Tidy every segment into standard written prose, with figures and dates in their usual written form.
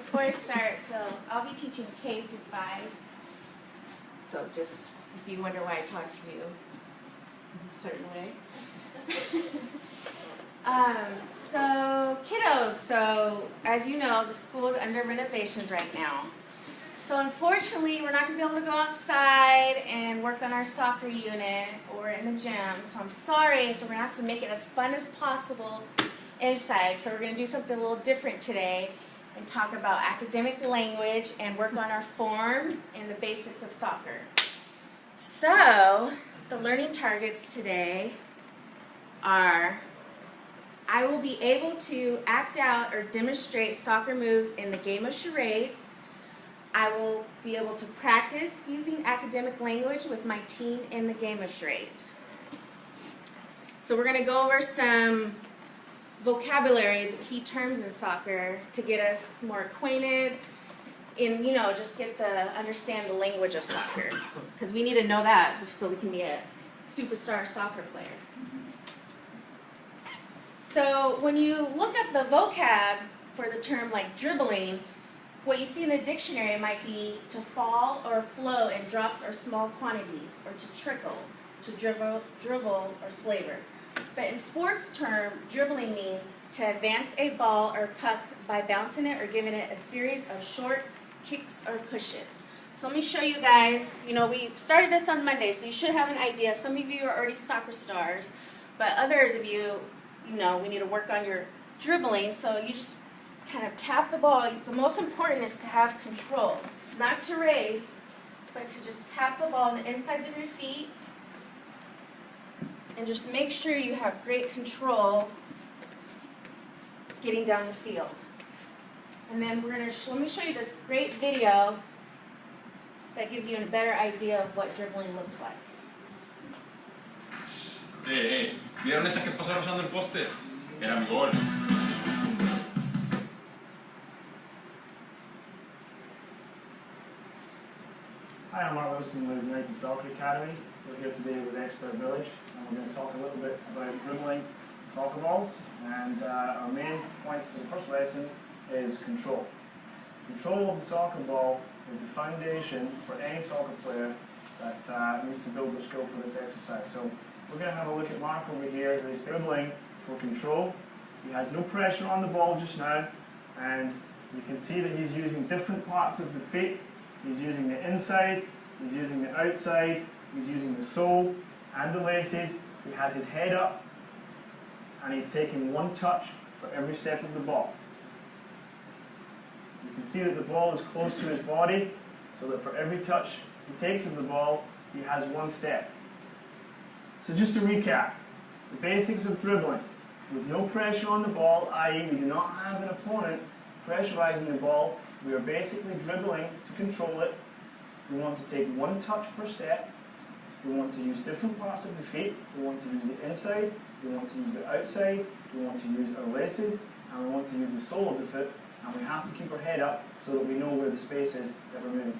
before I start, so I'll be teaching K through 5. So just, if you wonder why I talk to you in a certain way. So kiddos, so as you know, the school is under renovations right now. So unfortunately, we're not going to be able to go outside and work on our soccer unit or in the gym. So I'm sorry, so we're going to have to make it as fun as possible inside. So we're going to do something a little different today and talk about academic language and work on our form and the basics of soccer. So the learning targets today are: I will be able to act out or demonstrate soccer moves in the game of charades. I will be able to practice using academic language with my team in the game of charades. So we're going to go over some vocabulary, the key terms in soccer, to get us more acquainted and, just understand the language of soccer. Because we need to know that so we can be a superstar soccer player. So when you look up the vocab for the term like dribbling, what you see in the dictionary might be to fall or flow in drops or small quantities, or to trickle, to dribble or slaver. But in sports term, dribbling means to advance a ball or puck by bouncing it or giving it a series of short kicks or pushes. So let me show you guys, we started this on Monday, so you should have an idea. Some of you are already soccer stars, but others of you, we need to work on your dribbling, so you just kind of tap the ball. The most important is to have control, not to race, but to just tap the ball on the insides of your feet and just make sure you have great control getting down the field. And then let me show you this great video that gives you a better idea of what dribbling looks like. ¿Vieron esa que pasaron usando el poste? Era mi gol. Hi, I'm Mark Wilson with United Soccer Academy. We're here today with Expert Village, and we're going to talk a little bit about dribbling soccer balls. And our main point for the first lesson is control. Control of the soccer ball is the foundation for any soccer player that needs to build their skill for this exercise. So we're going to have a look at Mark over here who's dribbling for control. He has no pressure on the ball just now, and you can see that he's using different parts of the feet. He's using the inside, he's using the outside, he's using the sole and the laces. He has his head up, and he's taking one touch for every step of the ball. You can see that the ball is close to his body, so that for every touch he takes of the ball, he has one step. So just to recap, the basics of dribbling. With no pressure on the ball, i.e. we do not have an opponent pressurizing the ball, we are basically dribbling to control it. We want to take one touch per step. We want to use different parts of the feet. We want to use the inside, we want to use the outside, we want to use our laces, and we want to use the sole of the foot. And we have to keep our head up so that we know where the space is that we're moving.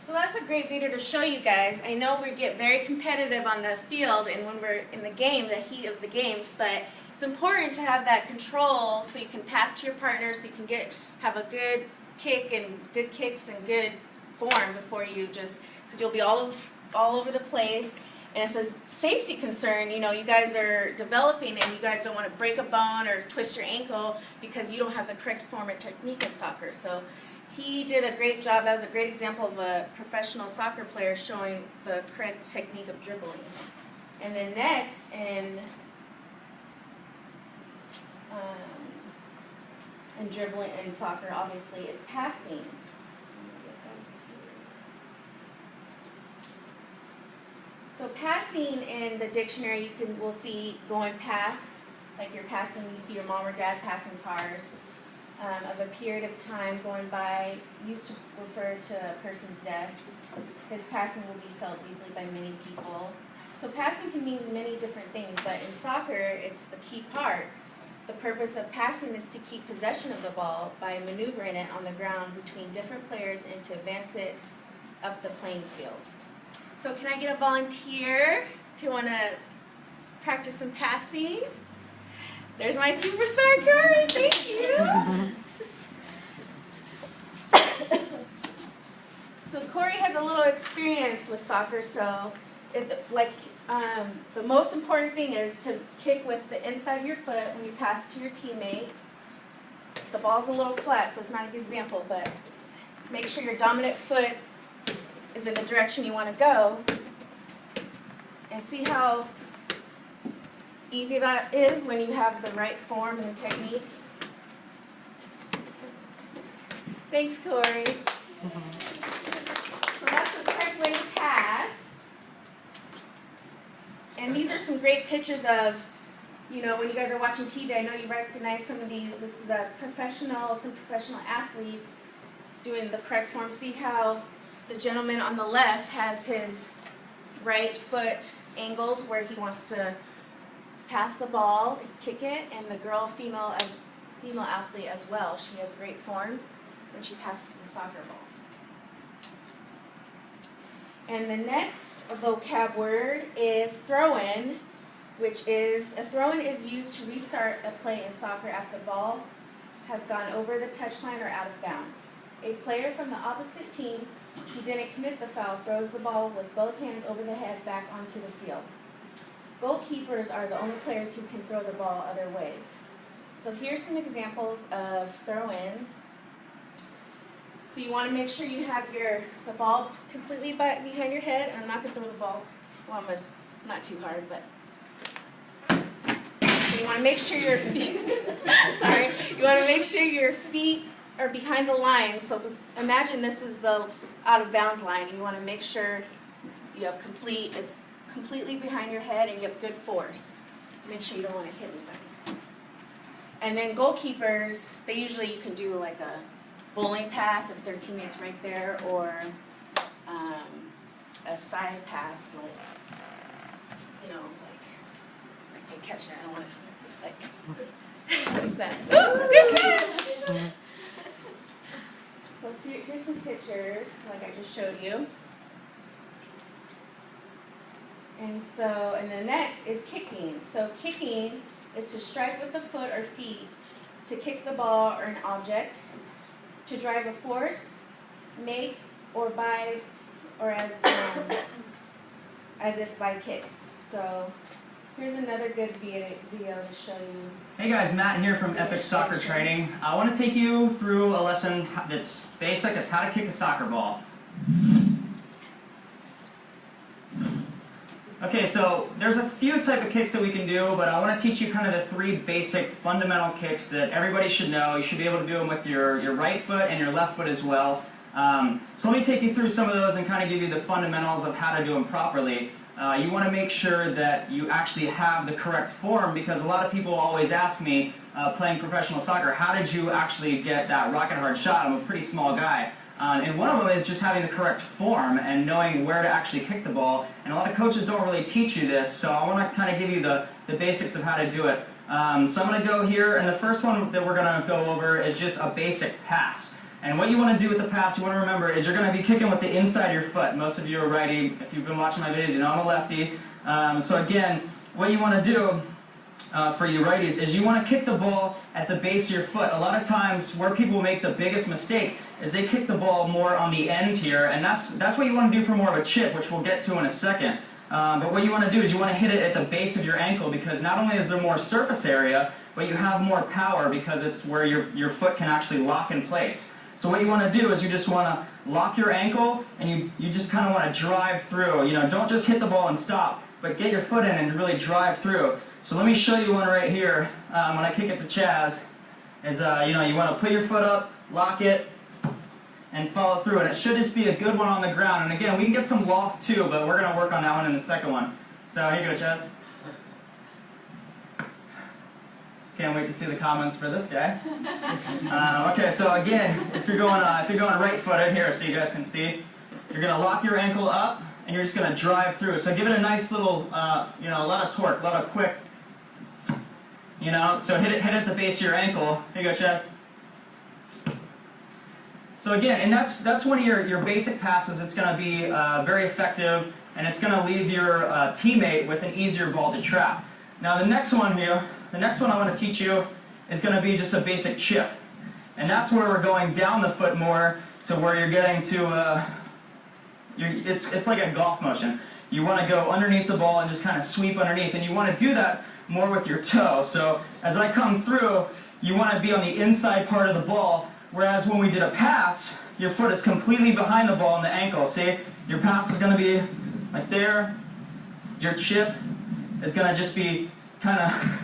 So that's a great video to show you guys. I know we get very competitive on the field and when we're in the game, the heat of the games, but it's important to have that control so you can pass to your partner, so you can have a good kick and good kicks and good form before you because you'll be all over the place. And it's a safety concern, you guys are developing and you guys don't want to break a bone or twist your ankle because you don't have the correct form and technique in soccer. So he did a great job. That was a great example of a professional soccer player showing the correct technique of dribbling. And then next in dribbling in soccer, obviously, is passing. So passing in the dictionary, we'll see going past, like you're passing, you see your mom or dad passing cars, of a period of time going by, used to refer to a person's death. His passing will be felt deeply by many people. So passing can mean many different things, but in soccer, it's the key part. The purpose of passing is to keep possession of the ball by maneuvering it on the ground between different players and to advance it up the playing field. So can I get a volunteer to want to practice some passing? There's my superstar, Kari. Thank you. with soccer. So, the most important thing is to kick with the inside of your foot when you pass to your teammate. The ball's a little flat, so it's not a good example, but make sure your dominant foot is in the direction you want to go. And see how easy that is when you have the right form and the technique. Thanks, Corey. So that's the correct way to pass. And these are some great pictures of, you know, when you guys are watching TV, I know you recognize some of these. This is some professional athletes doing the correct form. See how the gentleman on the left has his right foot angled where he wants to pass the ball, kick it, and the female athlete as well. She has great form when she passes the soccer ball. And the next vocab word is throw-in, which is, a throw-in is used to restart a play in soccer after the ball has gone over the touchline or out of bounds. A player from the opposite team who didn't commit the foul throws the ball with both hands over the head back onto the field. Goalkeepers are the only players who can throw the ball other ways. So here's some examples of throw-ins. So you want to make sure you have the ball completely behind your head, and I'm not going to throw the ball, not too hard, but. So you want to make sure your feet, you want to make sure your feet are behind the line. So imagine this is the out of bounds line. You want to make sure you have it's completely behind your head and you have good force. Make sure you don't want to hit anybody. And then goalkeepers, you can do like a bowling pass if their teammate's right there, or a side pass, like they catch it. I don't want to like that. Ooh, good catch! So here's some pictures, like I just showed you. And the next is kicking. So kicking is to strike with the foot or feet, to kick the ball or an object, to drive a force, make, or by, or as if by kicks. So here's another good video to show you. Hey guys, Matt here from Epic Soccer Training. I want to take you through a lesson that's basic. It's how to kick a soccer ball. Okay, so there's a few type of kicks that we can do, but I want to teach you kind of the three basic fundamental kicks that everybody should know. You should be able to do them with your right foot and your left foot as well. So let me take you through some of those and kind of give you the fundamentals of how to do them properly. You want to make sure that you actually have the correct form, because a lot of people always ask me, playing professional soccer, how did you actually get that rocket hard shot? I'm a pretty small guy. And one of them is just having the correct form and knowing where to actually kick the ball. And a lot of coaches don't really teach you this, so I want to kind of give you the basics of how to do it. So I'm going to go here, and the first one that we're going to go over is just a basic pass. And what you want to do with the pass, you want to remember, is you're going to be kicking with the inside of your foot. Most of you are righty. If you've been watching my videos, you know I'm a lefty. So again, what you want to do for you righties is you want to kick the ball at the base of your foot. A lot of times where people make the biggest mistake is they kick the ball more on the end here, and that's what you want to do for more of a chip, which we'll get to in a second. But what you want to do is you want to hit it at the base of your ankle, because not only is there more surface area, but you have more power because it's where your foot can actually lock in place. So what you want to do is you just want to lock your ankle, and you just kind of want to drive through. You know, don't just hit the ball and stop, but get your foot in and really drive through. So let me show you one right here. When I kick it to Chaz, is you want to put your foot up, lock it, and follow through. And it should just be a good one on the ground. And again, we can get some loft too, but we're going to work on that one in the second one. So here you go, Chaz. Can't wait to see the comments for this guy. Okay, so again, if you're going right-footed here, so you guys can see, you're going to lock your ankle up, and you're just going to drive through. So give it a nice little, a lot of torque, a lot of quick, So hit it at the base of your ankle. Here you go, Chad. So again, and that's one of your basic passes. It's going to be very effective, and it's going to leave your teammate with an easier ball to trap. Now the next one here, the next one I want to teach you is going to be just a basic chip. And that's where we're going down the foot more to where you're getting to, it's like a golf motion. You want to go underneath the ball and just kind of sweep underneath, and you want to do that more with your toe. So as I come through, you want to be on the inside part of the ball, whereas when we did a pass, your foot is completely behind the ball in the ankle. See, your pass is going to be like there. Your chip is going to just be kind of,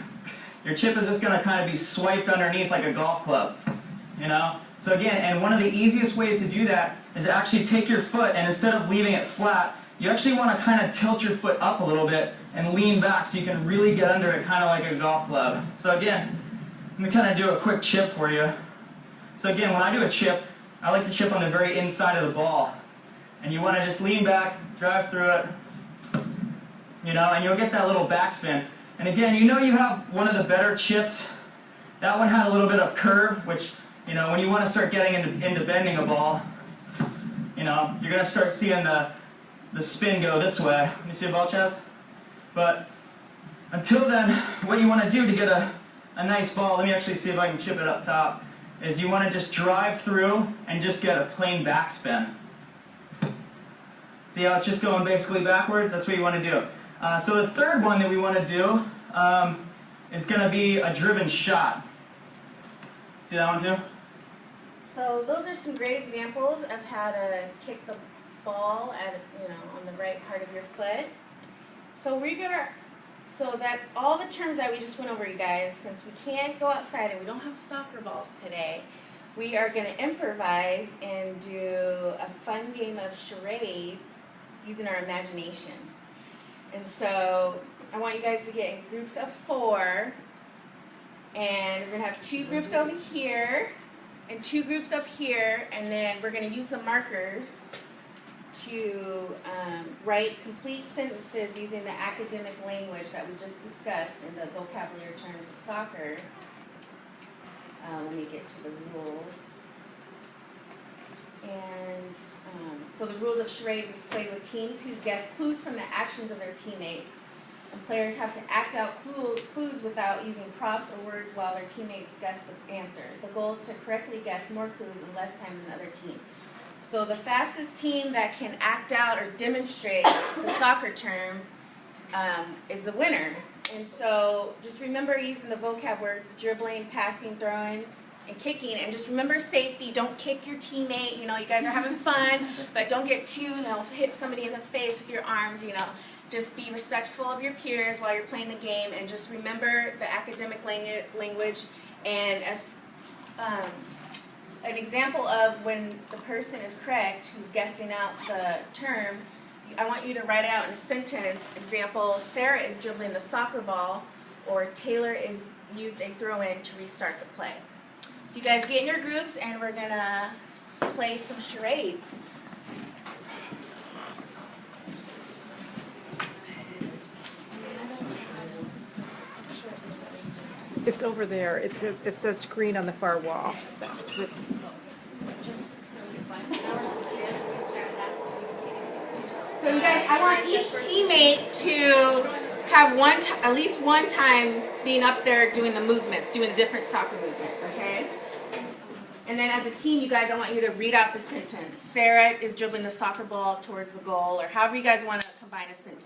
your chip is just going to kind of be swiped underneath like a golf club, you know? So again, and one of the easiest ways to do that is to actually take your foot, and instead of leaving it flat, you actually want to kind of tilt your foot up a little bit and lean back so you can really get under it, kind of like a golf club. So again, let me kind of do a quick chip for you. So again, when I do a chip, I like to chip on the very inside of the ball. And you want to just lean back, drive through it, you know, and you'll get that little backspin. And again, you know you have one of the better chips. That one had a little bit of curve, which, you know, when you want to start getting into bending a ball, you know, you're going to start seeing the spin go this way. Let me see a ball, Chaz? But until then, what you want to do to get a nice ball, let me actually see if I can chip it up top, is you want to just drive through and just get a plain backspin. See how it's just going basically backwards? That's what you want to do. So the third one that we want to do is going to be a driven shot. See that one too? So those are some great examples of how to kick the ball at, you know, on the right part of your foot. So that all the terms that we just went over, you guys, since we can't go outside and we don't have soccer balls today, we are going to improvise and do a fun game of charades using our imagination. And so I want you guys to get in groups of 4, and we're going to have 2 groups over here and 2 groups up here, and then we're going to use the markers to write complete sentences using the academic language that we just discussed in the vocabulary terms of soccer. Let me get to the rules. And so the rules of charades is played with teams who guess clues from the actions of their teammates. And players have to act out clues without using props or words while their teammates guess the answer. The goal is to correctly guess more clues in less time than the other team. So the fastest team that can act out or demonstrate the soccer term is the winner. And so just remember using the vocab words, dribbling, passing, throwing, and kicking. And just remember safety. Don't kick your teammate. You know, you guys are having fun, but don't get too, you know, hit somebody in the face with your arms, you know. Just be respectful of your peers while you're playing the game, and just remember the academic language. And as an example of when the person is correct, who's guessing out the term, I want you to write it out in a sentence. Example, Sarah is dribbling the soccer ball, or Taylor is used a throw-in to restart the play. So you guys get in your groups, and we're going to play some charades. It's over there. It says screen on the far wall. So you guys, I want each teammate to have at least one time being up there doing the movements, doing the different soccer movements, okay? And then as a team, you guys, I want you to read out the sentence. Sarah is dribbling the soccer ball towards the goal, or however you guys want to combine a sentence.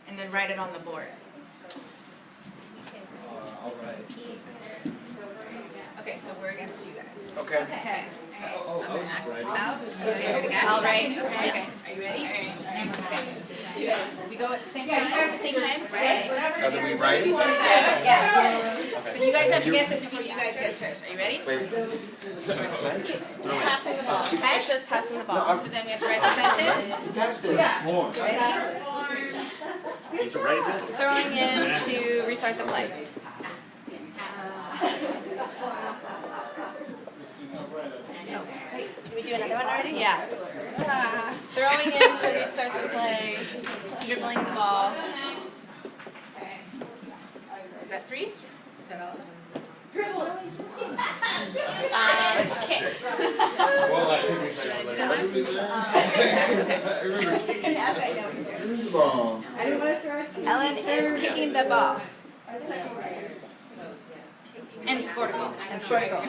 And then write it on the board. All right. Okay, so we're against you guys. Okay. Okay, so I I'm was gonna act writing. out. You guys are gonna guess. I'll write. Okay. Are you ready? Okay. So you guys, we go at the same time. At the same time, right? Are we writing? Yeah. So you guys have to guess it before you guys guess first. Are you ready? Wait, does that make sense? Passing the ball. It's just passing the ball. So then we have to write the sentence. You passed it. More. Ready? You have to write it down. Throwing in to restart the play. Okay. Did we do another one already? Yeah. Throwing in to restart the play. Dribbling the ball. Is that 3? Is that all of them? Kick. Well, I took me a second. Ellen is kicking the ball. And scored a goal. And scored a goal.